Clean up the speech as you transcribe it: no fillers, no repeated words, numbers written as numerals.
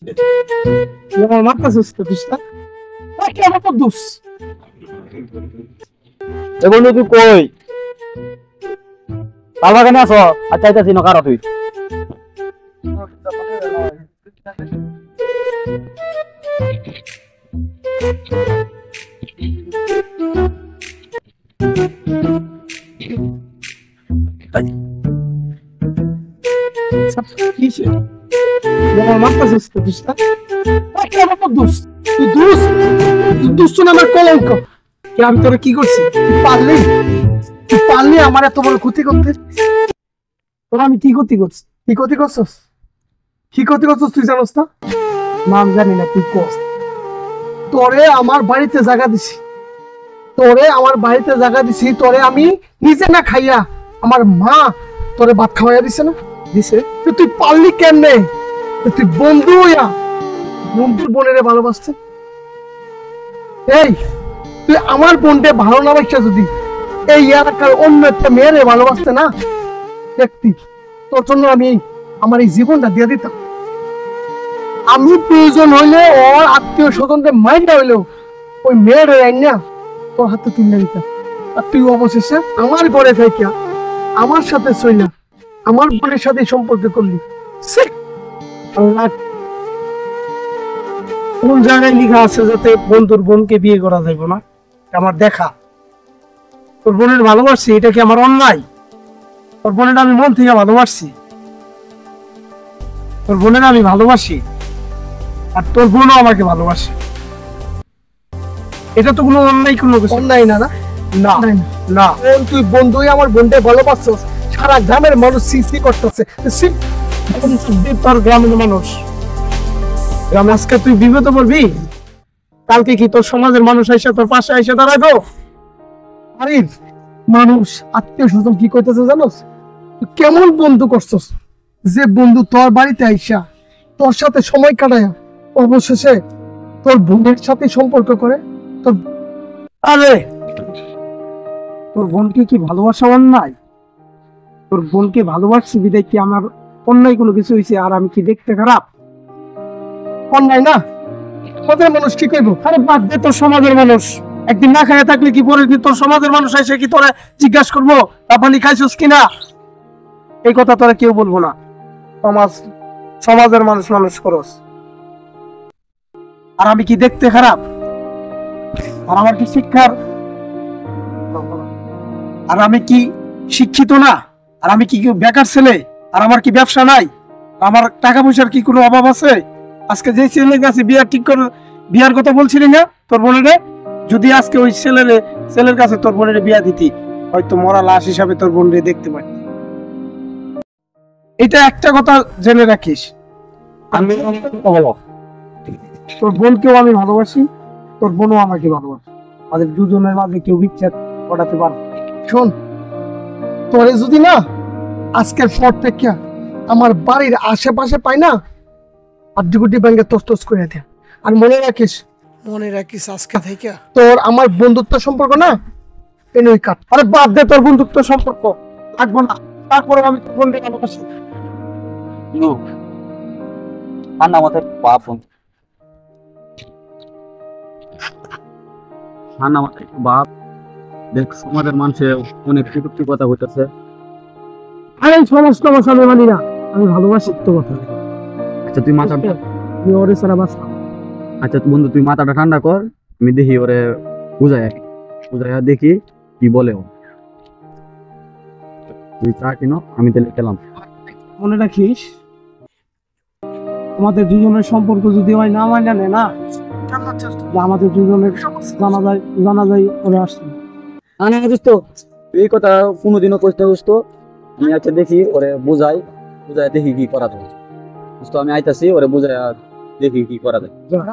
আমার মাথা সুস্থ দুষ্টা কি আমার তো দুস বন্ধু তুই কই তাল বাগানে আছো আর চাইতাছি না কারো তুই আমার মাথা সুস্থ দুষ্টা কি আমার তো দুস তুই দুষ্ট না আমার কলঙ্ক আমি তোরা কি করছি তুই পারলি আমার এত বড় ক্ষতি করতে তোরা আমি কি ক্ষতি করছি কি ক্ষতি করছস তুই জানোস না নাম জানি না তুই কস তোরে আমার বাড়িতে জায়গা দিছি তোরে আমি নিজে না খাইয়া আমার মা তোরে ভাত খাওয়াইয়া দিছে না দিছে তুই পারলি কেমনে তুই বন্ধু হইয়া বন্ধুর বোনেরে ভালোবাসছে এই তুই আমার বোনকে ভালো না বাসা যদি এই এলাকার অন্য একটা মেয়েরে ভালোবাসতে না দেখতি তোর জন্য আমি আমার এই জীবনটা দিয়ে দিতাম আমি প্রয়োজন হইলে ওর আত্মীয় স্বজনদের মাইন্ডা হইলেও ওই মেয়ের না তোর হাতে তুলে দিতাম আর তুই অবশেষে আমার ঘরে থেকে আমার সাথে সইলা আমার বোনের সাথে সম্পর্ক করলি কোন জায়গায় লেখা আছে যাতে বন্ধুর বোনকে বিয়ে করা যাবে না আমার দেখা তোর বোনের ভালোবাসছি এটা কি আমার অন্যায় তোর বোনের আমি মন থেকে ভালোবাসি আর তোর বোনও আমাকে ভালোবাসে এটা তো কোনো অন্যায় কোনো কিছু অন্যায় না না না না তুই বন্ধুই আমার বোনকে ভালোবাসছস সারা গ্রামের মানুষ সিসি করতেছে তোর গ্রামের মানুষ গ্রামে আজকে তুই বিপদ পড়বি কালকে কি তোর সমাজের মানুষ আইসা তোর পাশে আইসা দাঁড়াইবো আরে মানুষ আত্মীয় স্বজন কি করতেছে জানোস কেমন বন্ধু করছস যে বন্ধু তোর বাড়িতে আইসা তোর সাথে সময় কাটায় অবশেষে তোর বোনের সাথে সম্পর্ক করে তোর আরে তোর বোনকে কি ভালোবাসা অন্যায় তোর বোনকে ভালোবাসছি বিদায় কি আমার অন্যায় কোনো কিছু হয়েছে আর আমি কি দেখতে খারাপ অন্যায় না সমাজের মানুষ কি করবো আরে বাদ দে তোর সমাজের মানুষ একদিন না খাইয়া থাকলে কি পরে তোর সমাজের মানুষ এসে কি তোরা জিজ্ঞাসা করবো আপনি খাইছিস কিনা এই কথা তোরা কেউ বলবো না সমাজের মানুষ করস আর আমি কি দেখতে খারাপ আর আমার কি শিক্ষার আর আমি কি শিক্ষিত না আর আমি কি বেকার ছেলে আর আমার কি ব্যবসা নাই আমার টাকা পয়সার কি কোনো অভাব আছে আজকে যে ছেলের কাছে বিয়ার কথা বলছিলি না তোর বোনের যদি আজকে ওই ছেলের কাছে তোর বোনের বিয়া দিতি হয়তো মরা লাশ হিসাবে তোর বোনের দেখতে পাই এটা একটা কথা জেনে রাখিস আমি তোর বোনকেও আমি ভালোবাসি তোর বোনও আমাকে ভালোবাসে আমাদের দুজনের মাঝে কেউ বিচ্ছেদ ঘটাতে পারবে শোন তোরে যদি না আজকের পর থেকে আমার বাড়ির আশেপাশে পাই না আড্ডি ব্যাংকে তস করে দে আর মনে রাখিস আজকে থেকে তোর আমার বন্ধুত্ব সম্পর্ক না এনই কাট আরে বাদ দে তোর বন্ধুত্ব সম্পর্ক থাকবো না তারপরে আমি তোর বোনকে ভালোবাসি ঠান্ডা মাথায় বাপ ঠান্ডা মাথায় বাপ দেখ সমাজের মানুষে অনেক কটূক্তি কথা হইতেছে আরে সমস্ত আমি মানি না আমি ভালোবাসি তো কথা আচ্ছা তুই মাথাটা তুই ওরে সারা বাস আচ্ছা বন্ধু তুই মাথাটা ঠান্ডা কর আমি দেখি ওরে বুঝাইয়া দেখি কি বলে ও তুই চা কিনো আমি তাহলে গেলাম মনে রাখিস আমাদের দুজনের সম্পর্ক যদি হয় না মানে না আমাদের দুজনের জানা যায় ওরে আসছে না দোস্ত এই কথা কোনোদিনও কইতে দোস্ত আমি আচ্ছা দেখি ওরে বুঝাই দেখি কি করা যায় দোস্ত আমি আইতাছি ওরে বুঝাই দেখি কি করা যায়